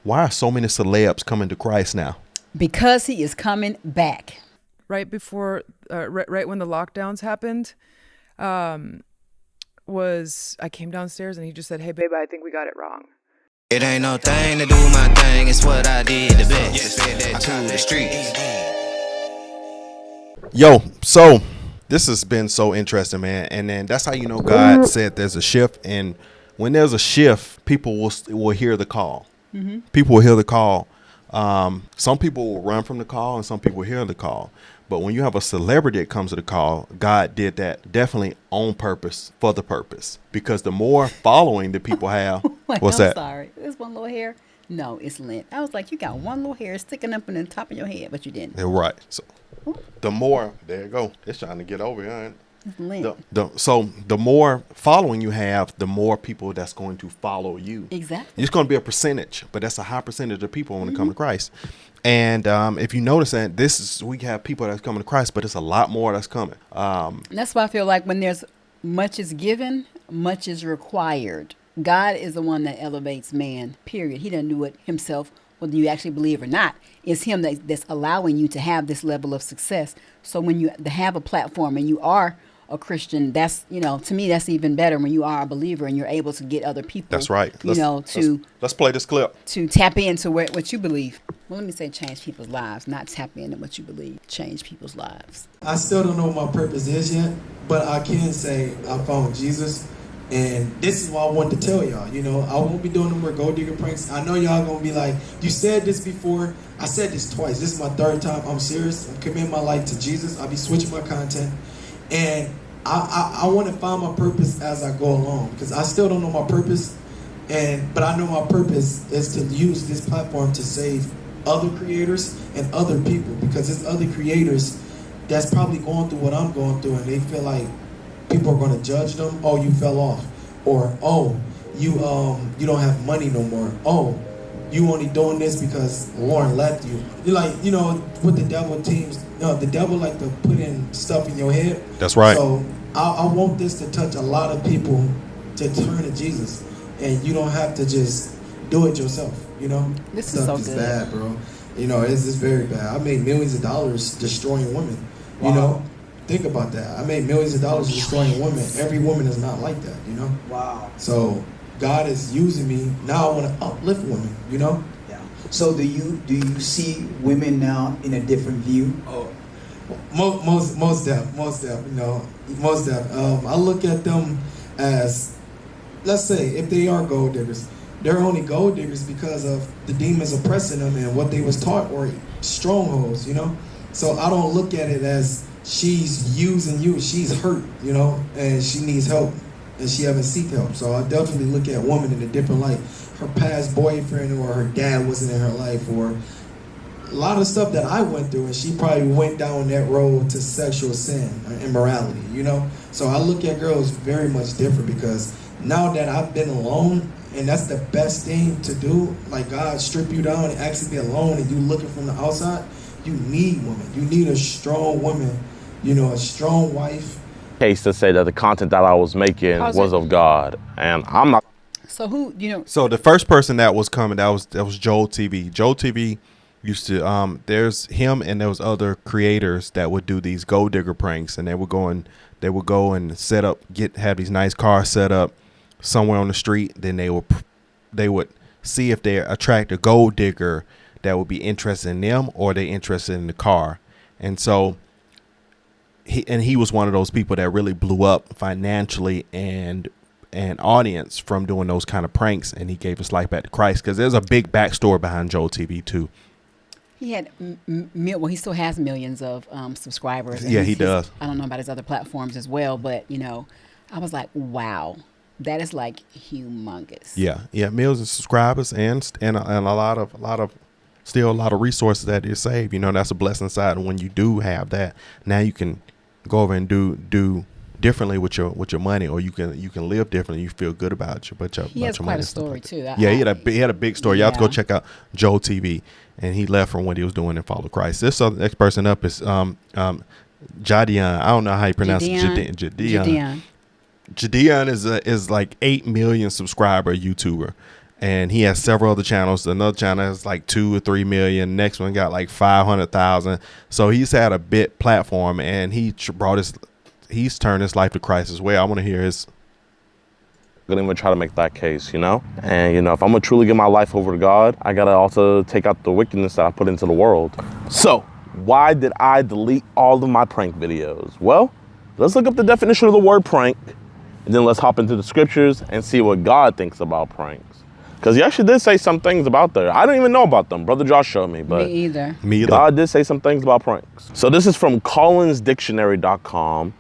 Why are so many celebs coming to Christ now? Because he is coming back. Right before, right when the lockdowns happened, I came downstairs and he just said, "Hey, babe, I think we got it wrong." It ain't no thing to do my thing, it's what I did the best. Fed that to the streets. Yo, so this has been so interesting, man. And then that's how you know God said there's a shift. And when there's a shift, people will hear the call. Mm-hmm. People will hear the call. Some people will run from the call and some people hear the call. But when you have a celebrity that comes to the call, God did that definitely on purpose, for the purpose. Because the more following the people have, what's that? Sorry. There's one little hair. No, it's lint. I was like, you got one little hair sticking up in the top of your head, but you didn't. Yeah, right. So the more, there you go. It's trying to get over here. It's lint. So the more following you have, the more people that's going to follow you. Exactly. It's going to be a percentage, but that's a high percentage of people when they come to Christ. And if you notice that we have people that's coming to Christ, but it's a lot more that's coming. That's why I feel like when there's much is given, much is required. God is the one that elevates man, period. He doesn't do it himself, whether you actually believe or not. It's him that's allowing you to have this level of success. So when you have a platform and you are a Christian, that's, to me, that's even better when you are a believer and you're able to get other people. That's right. Let's play this clip. To tap into what you believe. Well, let me say change people's lives, not tap into what you believe. Change people's lives. I still don't know what my purpose is yet, but I can say I found Jesus. And this is what I wanted to tell y'all. I won't be doing no more gold digger pranks. I know y'all gonna be like, you said this before. I said this twice. This is my third time. I'm serious. I'm committing my life to Jesus. I'll be switching my content. And I want to find my purpose as I go along, because I still don't know my purpose. But I know my purpose is to use this platform to save other creators and other people, because there's other creators that's probably going through what I'm going through, and they feel like people are going to judge them. Oh, you fell off. Or, oh, you don't have money no more. Oh, you only doing this because Lauren left you. You're like, what the devil teams, the devil like to put in stuff in your head. That's right. So I want this to touch a lot of people to turn to Jesus. And you don't have to just do it yourself, This is so good. Bad, bro. It's very bad. I made millions of dollars destroying women, Wow. Think about that. I made millions of dollars destroying women. Every woman is not like that, Wow. So God is using me. Now I want to uplift women, Yeah. So do you see women now in a different view? Oh, most def. I look at them as, let's say, if they are gold diggers, they're only gold diggers because of the demons oppressing them and what they was taught, or strongholds, So I don't look at it as she's using you. She's hurt, and she needs help, and she haven't seek help. So I definitely look at women in a different light. Her past boyfriend or her dad wasn't in her life, or a lot of stuff that I went through, and she probably went down that road to sexual sin or immorality, So I look at girls very much different, because now that I've been alone, and that's the best thing to do, like God strip you down and actually be alone, and you looking from the outside, you need women. You need a strong woman, a strong wife. Case to say that the content that I was making was of God, and I'm not. So who, So the first person that was coming, that was Joel TV. Joel TV used to, there's him and there was other creators that would do these gold digger pranks, and they would go and set up, have these nice cars set up somewhere on the street. Then they would see if they attract a gold digger that would be interested in them, or they interested in the car. And so he was one of those people that really blew up financially and audience from doing those kind of pranks, and he gave his life back to Christ, because there's a big backstory behind Joel TV too. He had, he still has millions of subscribers. Yeah, he does. I don't know about his other platforms as well, but I was like, wow, that is like humongous. Yeah, millions of subscribers and a lot of resources that you save. That's a blessing side. And when you do have that, now you can go over and do differently with your money, or you can live differently. You feel good about your he has quite a story too. Yeah, he had a big story. You have to go check out Joel TV, and he left from what he was doing and followed Christ. This next person up is Jadian. I don't know how you pronounce it. Jadian. Jadian is like 8 million subscriber YouTuber. And he has several other channels. Another channel has like 2 or 3 million. Next one got like 500,000. So he's had a big platform, and he's turned his life to Christ as well. I want to hear his. I'm gonna even try to make that case, you know? And, you know, if I'm gonna truly give my life over to God, I gotta also take out the wickedness that I put into the world. So, why did I delete all of my prank videos? Well, let's look up the definition of the word prank, and then let's hop into the scriptures and see what God thinks about pranks. Because he actually did say some things about there. I didn't even know about them. Brother Josh showed me, but Me either. God did say some things about pranks. So this is from collinsdictionary.com.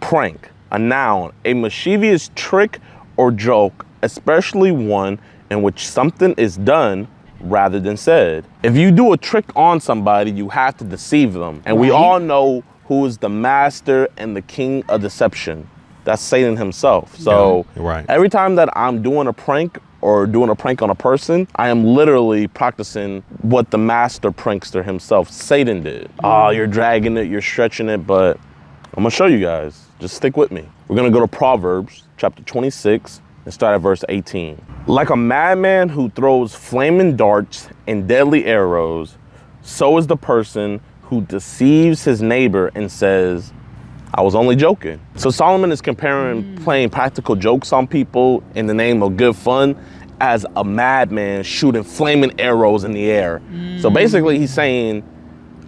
Prank, a noun, a mischievous trick or joke, especially one in which something is done rather than said. If you do a trick on somebody, you have to deceive them. And we all know who is the master and the king of deception. That's Satan himself. So every time that I'm doing a prank or doing a prank on a person, I am literally practicing what the master prankster himself, Satan, did. Oh, you're dragging it, you're stretching it, but I'm gonna show you guys. Just stick with me. We're gonna go to Proverbs chapter 26 and start at verse 18. Like a madman who throws flaming darts and deadly arrows, so is the person who deceives his neighbor and says, I was only joking. So Solomon is comparing playing practical jokes on people in the name of good fun as a madman shooting flaming arrows in the air. So basically he's saying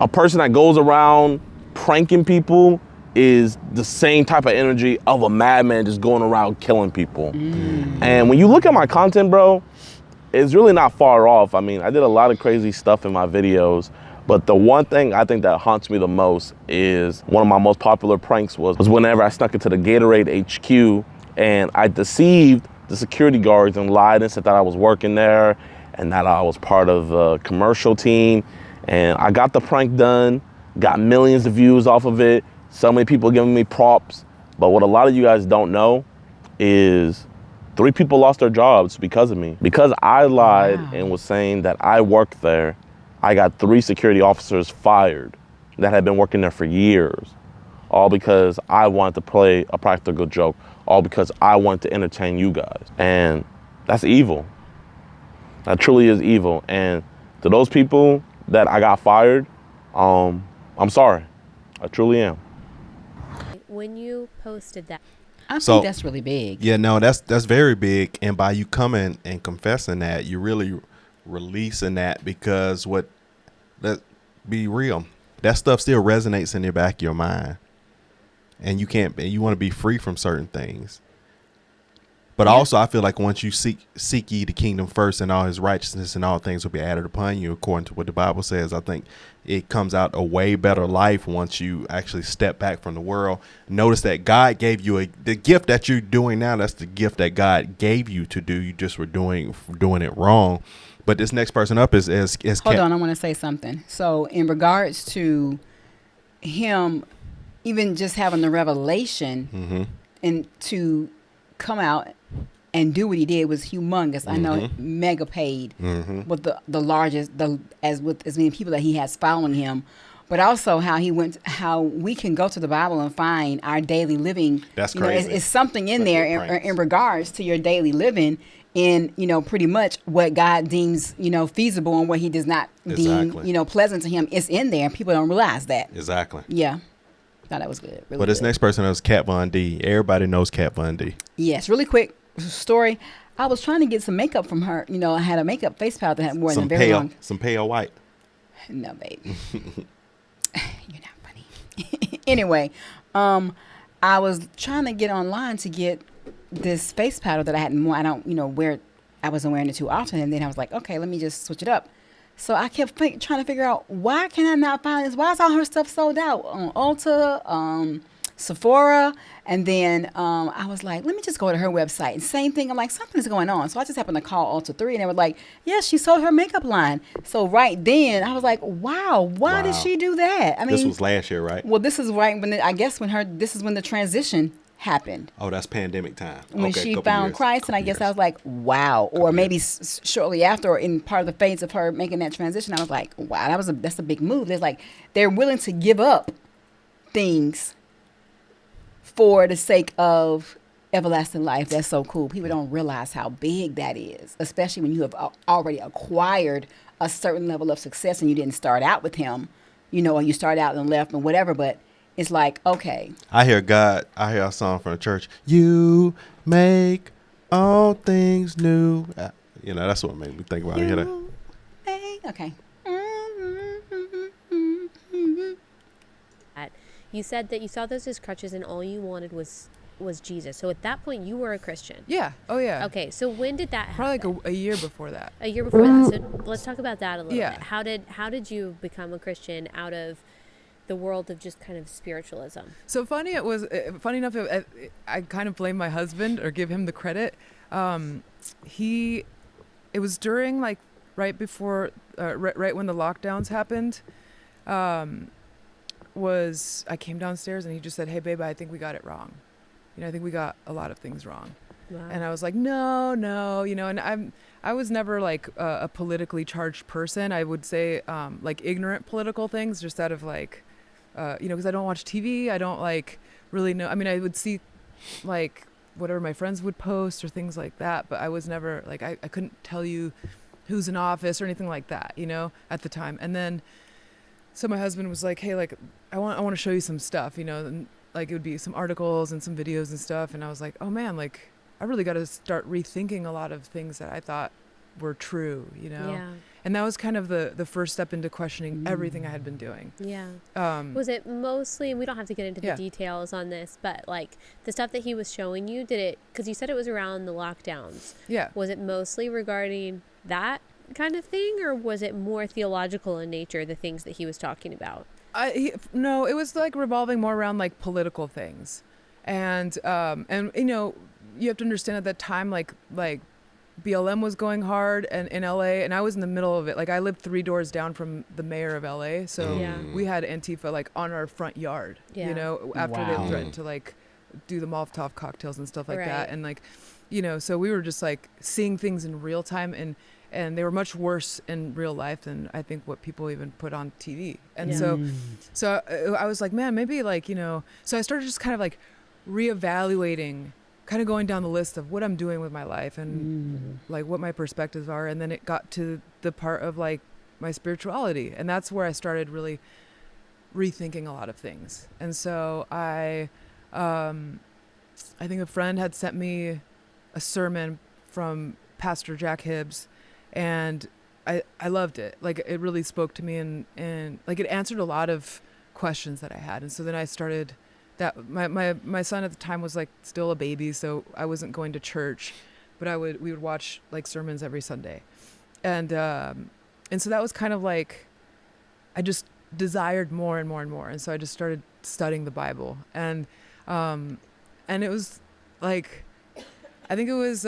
a person that goes around pranking people is the same type of energy of a madman just going around killing people. And when you look at my content, bro, it's really not far off. I mean, I did a lot of crazy stuff in my videos, but the one thing I think that haunts me the most is one of my most popular pranks was whenever I snuck into the Gatorade HQ and I deceived the security guards and lied and said that I was working there and that I was part of a commercial team. And I got the prank done, got millions of views off of it. So many people giving me props. But what a lot of you guys don't know is 3 people lost their jobs because of me. Because I lied and was saying that I worked there, I got 3 security officers fired that had been working there for years. All because I wanted to play a practical joke. All because I wanted to entertain you guys. And that's evil. That truly is evil. And to those people that I got fired, I'm sorry. I truly am. When you posted that, I think that's really big. Yeah, no, that's very big. And by you coming and confessing that, you're really releasing that, because let's be real, that stuff still resonates in the back of your mind, and you want to be free from certain things. But also, I feel like once you seek ye the kingdom first, and all his righteousness and all things will be added upon you, according to what the Bible says. I think it comes out a way better life once you actually step back from the world. Notice that God gave you the gift that you're doing now. That's the gift that God gave you to do. You just were doing it wrong. But this next person up is hold on, I want to say something. So in regards to him, even just having the revelation and to come out and do what he did was humongous. I know mega paid with the largest, as with as many people that he has following him, but also how we can go to the Bible and find our daily living. That's crazy. It's something in there in regards to your daily living, in pretty much what God deems feasible and what he does not deem pleasant to him. It's in there, and people don't realize that. Exactly. Yeah. No, that was good. Really but this good. next person is Kat Von D. Everybody knows Kat Von D. Yes, really quick story. I was trying to get some makeup from her. I had a makeup face powder that had worn a very long. Some pale white. No, babe. You're not funny. Anyway, I was trying to get online to get this face powder that I hadn't worn. I don't, wear it. I wasn't wearing it too often, and then I was like, okay, let me just switch it up. So I kept trying to figure out, why can I not find this? Why is all her stuff sold out on Ulta, Sephora? And then I was like, let me just go to her website. And same thing, I'm like, something's going on. So I just happened to call Ulta 3, and they were like, yes, she sold her makeup line. So right then, I was like, wow, why did she do that? I mean, this was last year, right? Well, this is right when this is when the transition happened. Oh, that's pandemic time. When she found Christ, and I guess I was like, wow. Or maybe shortly after, or in part of the phase of her making that transition, I was like, wow, that's a big move. It's like they're willing to give up things for the sake of everlasting life. That's so cool. People don't realize how big that is, especially when you have already acquired a certain level of success and you didn't start out with him, or you start out and left and whatever, but it's like, okay. I hear a song from the church. You make all things new. That's what made me think about it. Okay. You said that you saw those as crutches and all you wanted was Jesus. So at that point, you were a Christian. Yeah. Oh, yeah. Okay. So when did that happen? Probably like a year before that. A year before that. So let's talk about that a little Yeah. bit. How did you become a Christian out of the world of just kind of spiritualism? So funny enough, I kind of blame my husband or give him the credit. It was during like right before, right when the lockdowns happened. I came downstairs and he just said, "Hey, babe, I think we got it wrong. I think we got a lot of things wrong." Wow. And I was like, no, and I was never like a politically charged person. I would say like ignorant political things just out of like, because I don't watch TV. I don't like really know. I mean, I would see like whatever my friends would post or things like that, but I was never like, I couldn't tell you who's in office or anything like that, at the time. And then, so my husband was like, "Hey, like, I want to show you some stuff, and like it would be some articles and some videos and stuff." And I was like, "Oh man, like I really got to start rethinking a lot of things that I thought were true, Yeah. And that was kind of the first step into questioning everything I had been doing. Yeah. Was it mostly, and we don't have to get into the details on this, but like the stuff that he was showing you, because you said it was around the lockdowns. Yeah. Was it mostly regarding that kind of thing, or was it more theological in nature, the things that he was talking about? No, it was like revolving more around like political things. And you have to understand at that time, like BLM was going hard and in LA, and I was in the middle of it. Like I lived 3 doors down from the mayor of LA. So we had Antifa like on our front yard, after they threatened to like do the Molotov cocktails and stuff like that. And like, so we were just like seeing things in real time, and they were much worse in real life than I think what people even put on TV. And so I was like, man, maybe like, so I started just kind of like reevaluating, kind of going down the list of what I'm doing with my life and like what my perspectives are. And then it got to the part of like my spirituality. And that's where I started really rethinking a lot of things. And so I think a friend had sent me a sermon from Pastor Jack Hibbs, and I loved it. Like it really spoke to me, and like it answered a lot of questions that I had. And so then I started that. My son at the time was like still a baby, so I wasn't going to church, but we would watch like sermons every Sunday, and so that was kind of like I just desired more and more and more, and so I just started studying the Bible, and it was like I think it was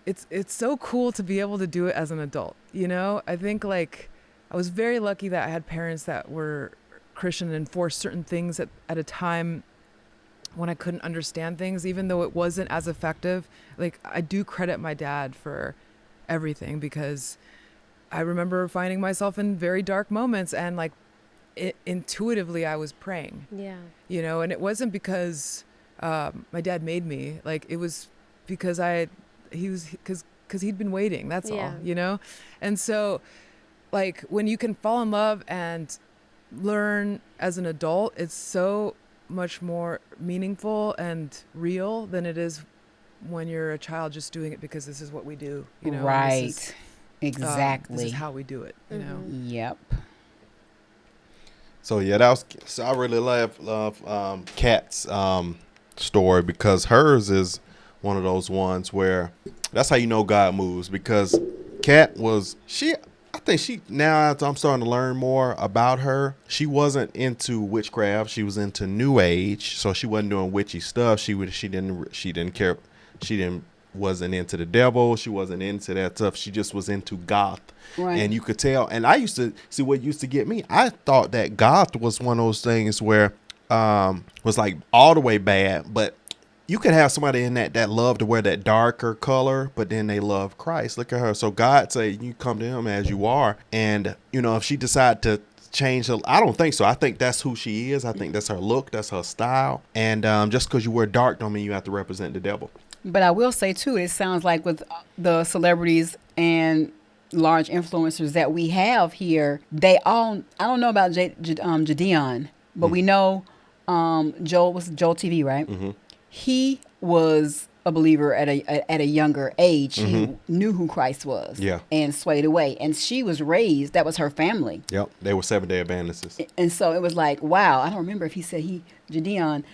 it's so cool to be able to do it as an adult, I think like I was very lucky that I had parents that were Christian and enforced certain things at a time when I couldn't understand things, even though it wasn't as effective. Like I do credit my dad for everything, because I remember finding myself in very dark moments, and like intuitively I was praying, and it wasn't because my dad made me. Like it was because because he'd been waiting, that's all, and so like when you can fall in love and learn as an adult, it's so much more meaningful and real than it is when you're a child just doing it because this is what we do, Right. Exactly. This is how we do it, Yep. So yeah, I really love Kat's story, because hers is one of those ones where that's how you know God moves, because Kat I think now after I'm starting to learn more about her, she wasn't into witchcraft. She was into New Age, so she wasn't doing witchy stuff. She didn't care. Wasn't into the devil. She wasn't into that stuff. She just was into goth. Right. And you could tell. And I used to see what used to get me. I thought that goth was one of those things where was like all the way bad, but you could have somebody in that love to wear that darker color, but then they love Christ. Look at her. So God say you come to him as you are. And, if she decided to changed. I don't think so. I think that's who she is. I think that's her look. That's her style. And just because you wear dark don't mean you have to represent the devil. But I will say, too, it sounds like with the celebrities and large influencers that we have here, they all, I don't know about Jadeon, but we know Joel TV, right? Mm-hmm. He was a believer at a younger age. He knew who Christ was, and swayed away. And she was raised, that was her family. Yep, they were Seventh-day Adventists. And so it was like, wow, I don't remember if he said Jadeon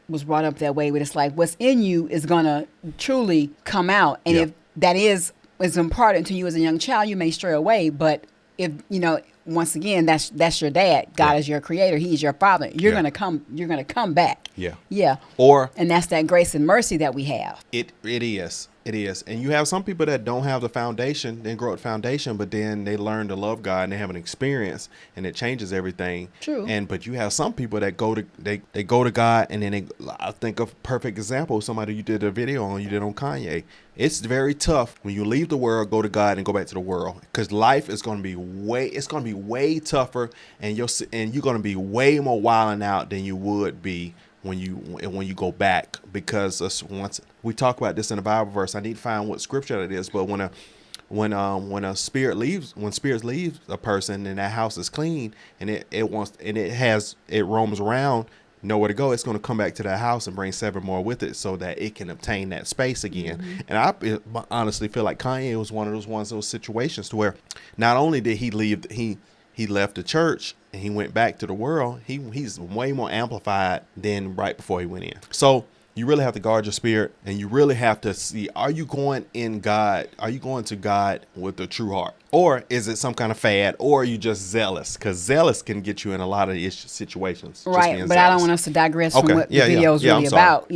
was brought up that way, but it's like what's in you is going to truly come out. And if that is imparted to you as a young child, you may stray away. But if, once again, that's your dad. God is your creator. He's your father. You're going to come back. Yeah. Yeah. And that's that grace and mercy that we have. It is. It is. And you have some people that don't have the foundation, they grow up foundation, but then they learn to love God and they have an experience and it changes everything. True. But you have some people that go to God, and then I think of a perfect example, somebody you did a video on, you did on Kanye. It's very tough when you leave the world, go to God and go back to the world, because life is going to be way tougher, and you're going to be way more wilding out than you would be when you go back, because once we talk about this in the Bible verse, I need to find what scripture it is, but when a spirit leaves a person and that house is clean and it roams around nowhere to go, it's going to come back to that house and bring 7 more with it so that it can obtain that space again. And I honestly feel like Kanye was one of those situations to where not only did he leave, he left the church and he went back to the world. He's way more amplified than right before he went in. So you really have to guard your spirit, and you really have to see, are you going in God? Are you going to God with a true heart? Or is it some kind of fad? Or are you just zealous? Because zealous can get you in a lot of situations. Right, but I don't want us to digress from what the video is really about.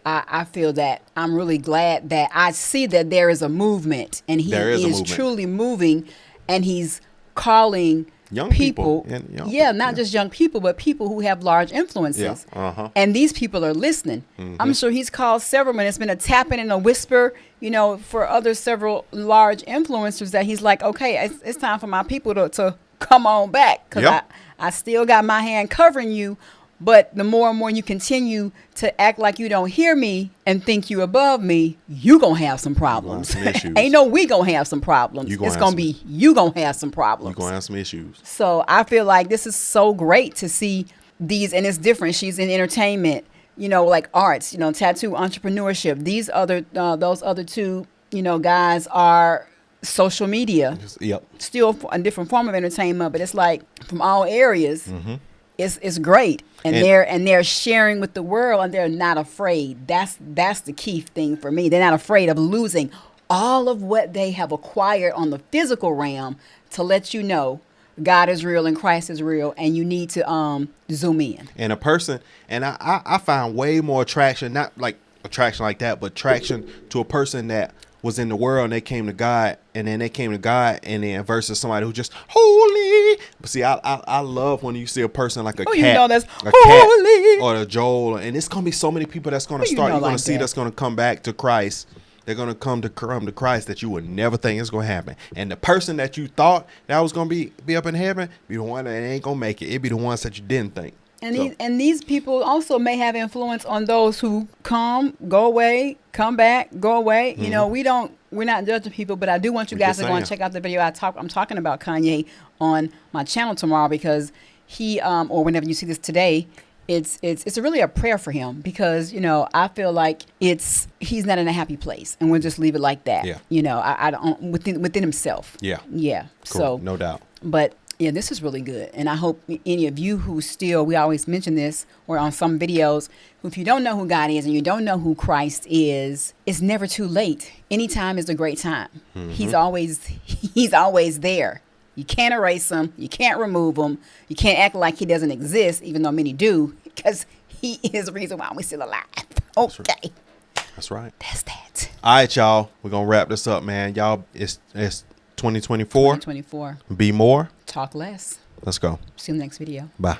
I feel that I'm really glad that I see that there is a movement, and he is truly moving, and he's calling young people. Not just young people, but people who have large influences. And these people are listening. I'm sure he's called several, and it's been a tapping and a whisper, for other several large influencers that he's like, okay, it's time for my people to come on back, because I still got my hand covering you. But the more and more you continue to act like you don't hear me and think you above me, you gonna have some problems. Ain't no we gonna have some problems. It's gonna be you gonna have some problems. You gonna have some issues. So I feel like this is so great to see these, and it's different. She's in entertainment, like arts, tattoo, entrepreneurship. Those other two, guys are social media. Still a different form of entertainment, but it's like from all areas. It's great, and they're sharing with the world, and they're not afraid. That's the key thing for me. They're not afraid of losing all of what they have acquired on the physical realm to let you know God is real and Christ is real, and you need to zoom in. And a person, and I find way more attraction, not like attraction like that, but traction to a person that was in the world and they came to God, and then versus somebody who just holy. But see, I love when you see a person like a cat, that's holy, or a Joel, and it's gonna be so many people that's gonna start. You're gonna see that's gonna come back to Christ. They're gonna come to Christ that you would never think is gonna happen. And the person that you thought that was gonna be up in heaven, be the one that ain't gonna make it. It be the ones that you didn't think. And these people also may have influence on those who come, go away, come back, go away. We're not judging people, but I do want you guys to go and check out the video. I'm talking about Kanye on my channel tomorrow, because he or whenever you see this today, it's really a prayer for him, because I feel like he's not in a happy place, and we'll just leave it like that. I don't within himself. Yeah. Cool. So no doubt. But yeah, this is really good. And I hope any of you who still, we always mention this, or on some videos, if you don't know who God is and you don't know who Christ is, it's never too late. Anytime is a great time. He's always there. You can't erase him. You can't remove him. You can't act like he doesn't exist, even though many do, because he is the reason why we're still alive. Okay. That's right. That's that. All right, y'all. We're going to wrap this up, man. Y'all, it's 2024. 2024. Be more. Talk less. Let's go. See you in the next video. Bye.